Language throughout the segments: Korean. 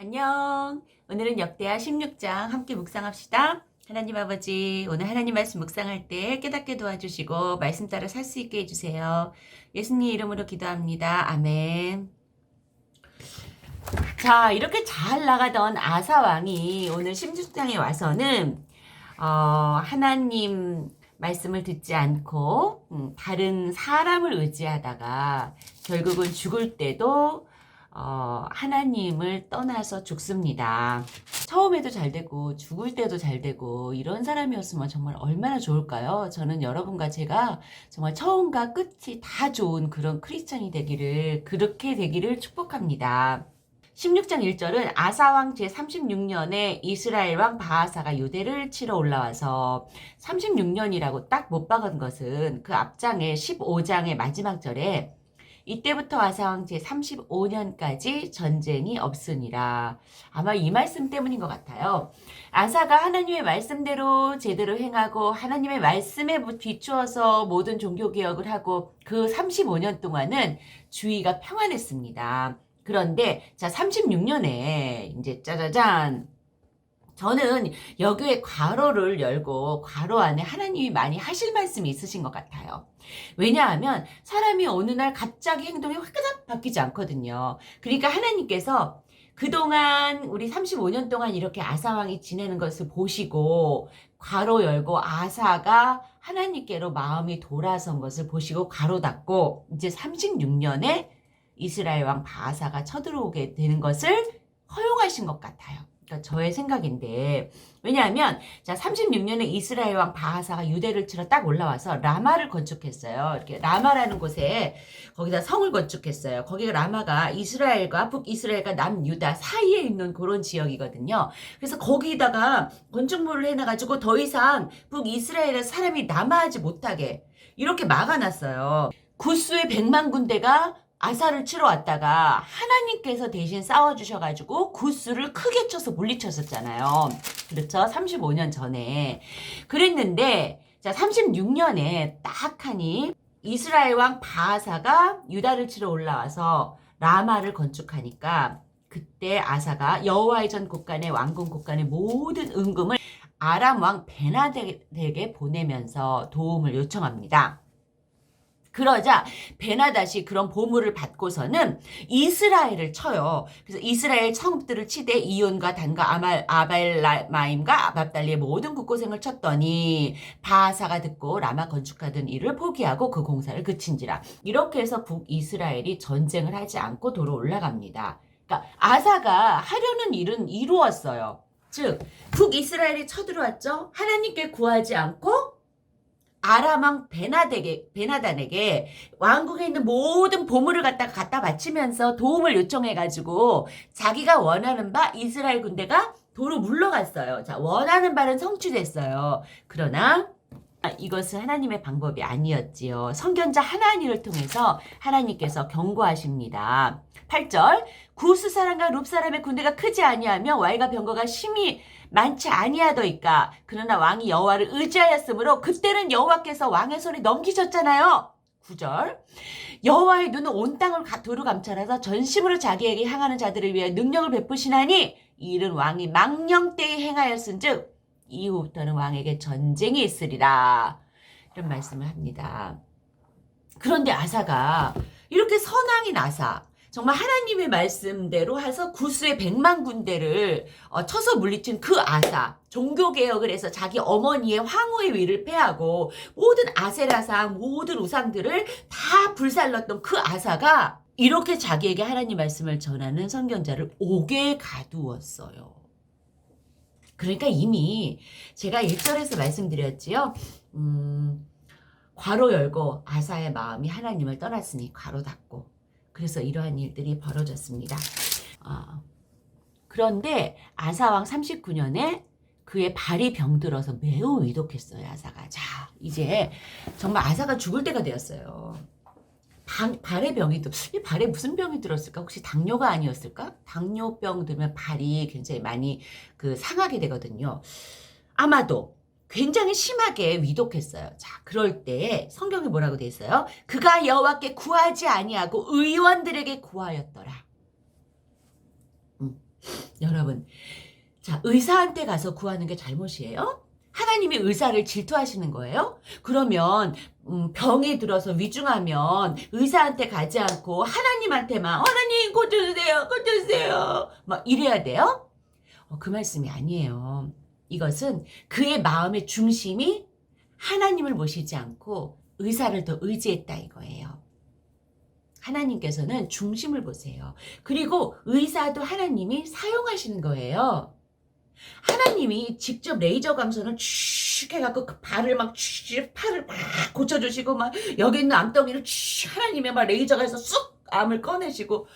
안녕. 오늘은 역대하 16장 함께 묵상합시다. 하나님 아버지, 오늘 하나님 말씀 묵상할 때 깨닫게 도와주시고 말씀 따라 살 수 있게 해주세요. 예수님 이름으로 기도합니다. 아멘. 자, 이렇게 잘 나가던 아사 왕이 오늘 16장에 와서는 하나님 말씀을 듣지 않고 다른 사람을 의지하다가 결국은 죽을 때도 하나님을 떠나서 죽습니다. 처음에도 잘 되고 죽을 때도 잘 되고 이런 사람이었으면 정말 얼마나 좋을까요? 저는 여러분과 제가 정말 처음과 끝이 다 좋은 그런 크리스찬이 되기를, 그렇게 되기를 축복합니다. 16장 1절은 아사왕 제36년에 이스라엘 왕 바하사가 유대를 치러 올라와서 36년이라고 딱 못 박은 것은 그 앞장에 15장의 마지막 절에 이때부터 아사왕 제35년까지 전쟁이 없으니라. 아마 이 말씀 때문인 것 같아요. 아사가 하나님의 말씀대로 제대로 행하고 하나님의 말씀에 비추어서 모든 종교개혁을 하고 그 35년 동안은 주위가 평안했습니다. 그런데 자 36년에 이제 짜자잔, 저는 여기에 괄호를 열고 괄호 안에 하나님이 많이 하실 말씀이 있으신 것 같아요. 왜냐하면 사람이 어느 날 갑자기 행동이 확 바뀌지 않거든요. 그러니까 하나님께서 그동안 우리 35년 동안 이렇게 아사왕이 지내는 것을 보시고 괄호 열고 아사가 하나님께로 마음이 돌아선 것을 보시고 괄호 닫고 이제 36년에 이스라엘 왕 바하사가 쳐들어오게 되는 것을 허용하신 것 같아요. 그러니까 저의 생각인데, 왜냐하면 자 36년에 이스라엘 왕 바하사가 유대를 치러 딱 올라와서 라마를 건축했어요. 이렇게 라마라는 곳에 거기다 성을 건축했어요. 거기가 라마가 이스라엘과 북이스라엘과 남유다 사이에 있는 그런 지역이거든요. 그래서 거기다가 건축물을 해놔가지고 더 이상 북이스라엘의 사람이 남하하지 못하게 이렇게 막아놨어요. 구스의 100만 군대가 아사를 치러 왔다가 하나님께서 대신 싸워주셔가지고 구스를 크게 쳐서 물리쳤었잖아요. 그렇죠? 35년 전에. 그랬는데 자 36년에 딱 하니 이스라엘 왕 바하사가 유다를 치러 올라와서 라마를 건축하니까 그때 아사가 여호와의 전 곳간의 왕궁 곳간의 모든 은금을 아람 왕 베나덱에게 보내면서 도움을 요청합니다. 그러자 베나닷이 그런 보물을 받고서는 이스라엘을 쳐요. 그래서 이스라엘 성읍들을 치되 이온과 단과 아벨마임과 아밥달리의 모든 국고생을 쳤더니 바하사가 듣고 라마 건축하던 일을 포기하고 그 공사를 그친지라. 이렇게 해서 북이스라엘이 전쟁을 하지 않고 도로 올라갑니다. 그러니까 아사가 하려는 일은 이루었어요. 즉 북이스라엘이 쳐들어왔죠. 하나님께 구하지 않고 아람왕 베나단에게 왕국에 있는 모든 보물을 갖다 바치면서 도움을 요청해가지고 자기가 원하는 바 이스라엘 군대가 도로 물러갔어요. 자, 원하는 바는 성취됐어요. 그러나 이것은 하나님의 방법이 아니었지요. 선견자 하나니를 통해서 하나님께서 경고하십니다. 8절 구스 사람과 룹 사람의 군대가 크지 아니하며 와이가 병거가 심히 많지 아니하더이까. 그러나 왕이 여호와를 의지하였으므로 그때는 여호와께서 왕의 손에 넘기셨잖아요. 9절 여호와의 눈은 온 땅을 두루 감찰하사 전심으로 자기에게 향하는 자들을 위해 능력을 베푸시나니 이 일은 왕이 망령 때에 행하였은즉 이후부터는 왕에게 전쟁이 있으리라. 이런 말씀을 합니다. 그런데 아사가 이렇게 선왕인 아사, 정말 하나님의 말씀대로 해서 구스의 100만 군대를 쳐서 물리친 그 아사, 종교개혁을 해서 자기 어머니의 황후의 위를 패하고 모든 아세라상 모든 우상들을 다 불살랐던 그 아사가 이렇게 자기에게 하나님 말씀을 전하는 선견자를 옥에 가두었어요. 그러니까 이미 제가 1절에서 말씀드렸지요. 괄호 열고 아사의 마음이 하나님을 떠났으니 괄호 닫고, 그래서 이러한 일들이 벌어졌습니다. 그런데 아사왕 39년에 그의 발이 병들어서 매우 위독했어요. 아사가. 자, 이제 정말 아사가 죽을 때가 되었어요. 발에 병이 이 발에 무슨 병이 들었을까? 혹시 당뇨가 아니었을까? 당뇨병 들면 발이 굉장히 많이 상하게 되거든요. 아마도 굉장히 심하게 위독했어요. 자, 그럴 때 성경에 뭐라고 돼 있어요? 그가 여호와께 구하지 아니하고 의원들에게 구하였더라. 여러분, 자, 의사한테 가서 구하는 게 잘못이에요? 하나님이 의사를 질투하시는 거예요? 그러면 병이 들어서 위중하면 의사한테 가지 않고 하나님한테만 하나님 고쳐주세요, 고쳐주세요 막 이래야 돼요? 그 말씀이 아니에요. 이것은 그의 마음의 중심이 하나님을 모시지 않고 의사를 더 의지했다 이거예요. 하나님께서는 중심을 보세요. 그리고 의사도 하나님이 사용하시는 거예요. 하나님이 직접 레이저 광선을 쭉 해갖고 그 발을 막 팔을 막 고쳐주시고 막 여기 있는 암덩이를 하나님의 막 레이저가 해서 쑥 암을 꺼내시고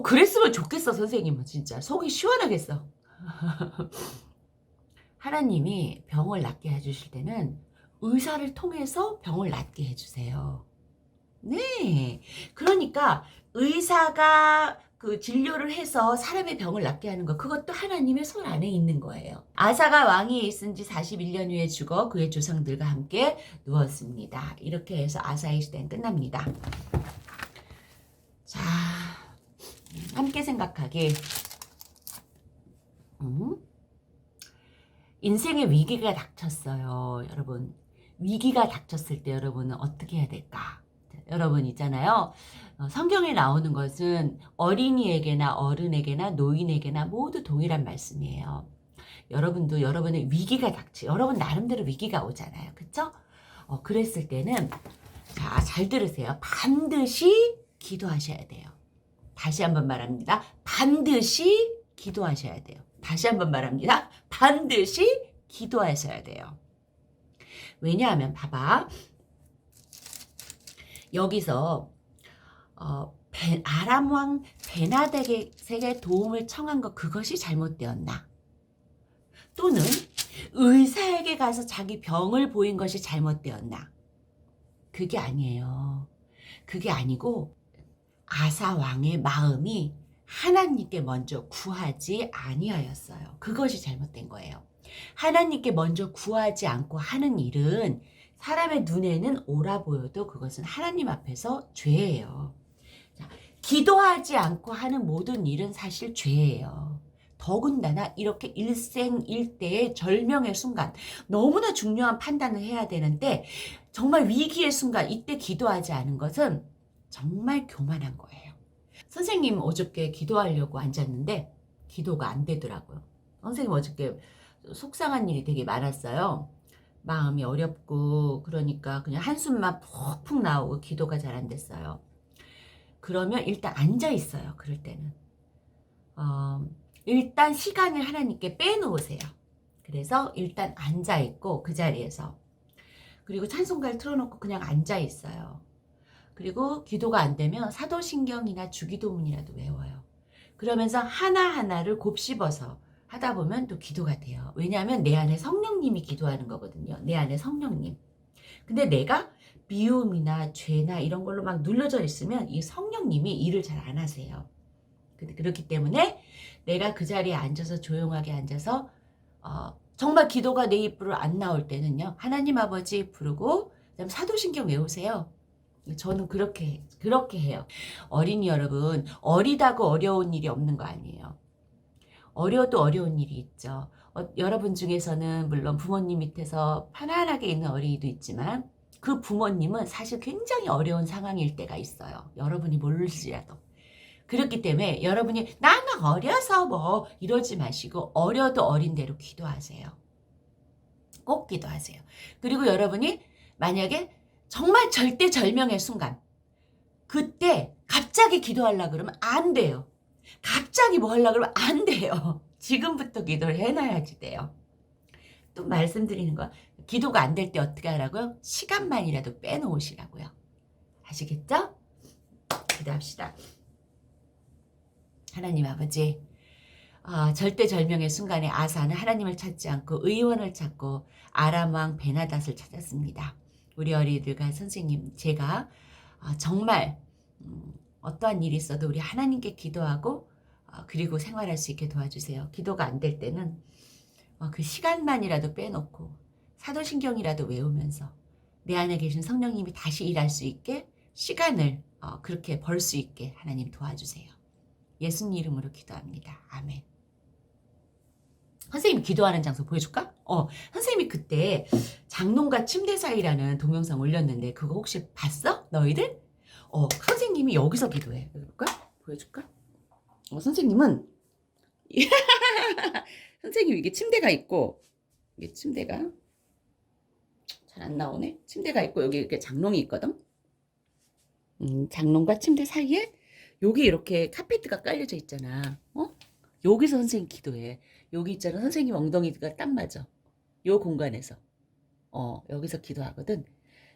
그랬으면 좋겠어 선생님은 진짜 속이 시원하겠어. 하나님이 병을 낫게 해주실 때는 의사를 통해서 병을 낫게 해주세요. 네. 그러니까 의사가 그 진료를 해서 사람의 병을 낫게 하는 거 그것도 하나님의 손 안에 있는 거예요. 아사가 왕위에 있은 지 41년 후에 죽어 그의 조상들과 함께 누웠습니다. 이렇게 해서 아사의 시대는 끝납니다. 자, 함께 생각하기. 인생의 위기가 닥쳤어요. 여러분, 위기가 닥쳤을 때 여러분은 어떻게 해야 될까? 여러분 있잖아요. 성경에 나오는 것은 어린이에게나 어른에게나 노인에게나 모두 동일한 말씀이에요. 여러분도 여러분의 위기가 여러분 나름대로 위기가 오잖아요. 그쵸? 그랬을 때는 자, 잘 들으세요. 반드시 기도하셔야 돼요. 다시 한번 말합니다. 반드시 기도하셔야 돼요. 다시 한번 말합니다. 반드시 기도하셔야 돼요. 왜냐하면 봐봐. 여기서 아람 왕 베나덱에게 도움을 청한 것 그것이 잘못되었나? 또는 의사에게 가서 자기 병을 보인 것이 잘못되었나? 그게 아니에요. 그게 아니고 아사 왕의 마음이 하나님께 먼저 구하지 아니하였어요. 그것이 잘못된 거예요. 하나님께 먼저 구하지 않고 하는 일은 사람의 눈에는 옳아 보여도 그것은 하나님 앞에서 죄예요. 자, 기도하지 않고 하는 모든 일은 사실 죄예요. 더군다나 이렇게 일생일대의 절명의 순간 너무나 중요한 판단을 해야 되는데 정말 위기의 순간 이때 기도하지 않은 것은 정말 교만한 거예요. 선생님 어저께 기도하려고 앉았는데 기도가 안 되더라고요. 선생님 어저께 속상한 일이 되게 많았어요. 마음이 어렵고 그러니까 그냥 한숨만 푹푹 나오고 기도가 잘 안 됐어요. 그러면 일단 앉아 있어요. 그럴 때는 일단 시간을 하나님께 빼놓으세요. 그래서 일단 앉아 있고 그 자리에서 그리고 찬송가를 틀어놓고 그냥 앉아 있어요. 그리고 기도가 안 되면 사도신경이나 주기도문이라도 외워요. 그러면서 하나하나를 곱씹어서 하다 보면 또 기도가 돼요. 왜냐하면 내 안에 성령님이 기도하는 거거든요. 내 안에 성령님. 근데 내가 미움이나 죄나 이런 걸로 막 눌러져 있으면 이 성령님이 일을 잘 안 하세요. 그렇기 때문에 내가 그 자리에 앉아서 조용하게 앉아서 정말 기도가 내 입으로 안 나올 때는요. 하나님 아버지 부르고 그다음 사도신경 외우세요. 저는 그렇게 해요. 어린이 여러분, 어리다고 어려운 일이 없는 거 아니에요. 어려도 어려운 일이 있죠. 여러분 중에서는 물론 부모님 밑에서 편안하게 있는 어린이도 있지만 그 부모님은 사실 굉장히 어려운 상황일 때가 있어요. 여러분이 모르시라도. 그렇기 때문에 여러분이 나는 어려서 뭐 이러지 마시고 어려도 어린 대로 기도하세요. 꼭 기도하세요. 그리고 여러분이 만약에 정말 절대절명의 순간 그때 갑자기 기도하려고 그러면 안 돼요. 갑자기 뭐 하려고 그러면 안 돼요. 지금부터 기도를 해놔야지 돼요. 또 말씀드리는 거 기도가 안 될 때 어떻게 하라고요? 시간만이라도 빼놓으시라고요. 아시겠죠? 기도합시다. 하나님 아버지 절대절명의 순간에 아사는 하나님을 찾지 않고 의원을 찾고 아람 왕 베나닷을 찾았습니다. 우리 어린이들과 선생님 제가 정말 어떠한 일이 있어도 우리 하나님께 기도하고 그리고 생활할 수 있게 도와주세요. 기도가 안 될 때는 그 시간만이라도 빼놓고 사도신경이라도 외우면서 내 안에 계신 성령님이 다시 일할 수 있게 시간을 그렇게 벌 수 있게 하나님 도와주세요. 예수님 이름으로 기도합니다. 아멘. 선생님이 기도하는 장소 보여줄까? 선생님이 그때 장롱과 침대 사이라는 동영상 올렸는데 그거 혹시 봤어? 너희들? 선생님이 여기서 기도해. 볼까? 보여줄까? 선생님은 선생님 이게 침대가 있고 이게 침대가 잘 안 나오네. 침대가 있고 여기 이렇게 장롱이 있거든. 장롱과 침대 사이에 여기 이렇게 카페트가 깔려져 있잖아. 여기서 선생님 기도해. 여기 있잖아. 선생님 엉덩이가 딱 맞아. 요 공간에서. 여기서 기도하거든.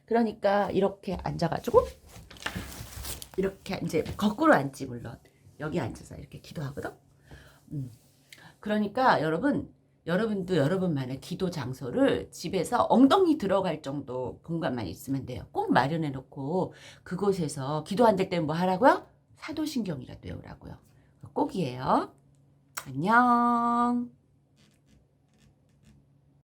그러니까 이렇게 앉아가지고 이렇게 이제 거꾸로 앉지 물론. 여기 앉아서 이렇게 기도하거든. 그러니까 여러분도 여러분만의 기도 장소를 집에서 엉덩이 들어갈 정도 공간만 있으면 돼요. 꼭 마련해 놓고 그곳에서 기도 안 될 때는 뭐 하라고요? 사도신경이라도 외우라고요. 꼭이에요. 안녕.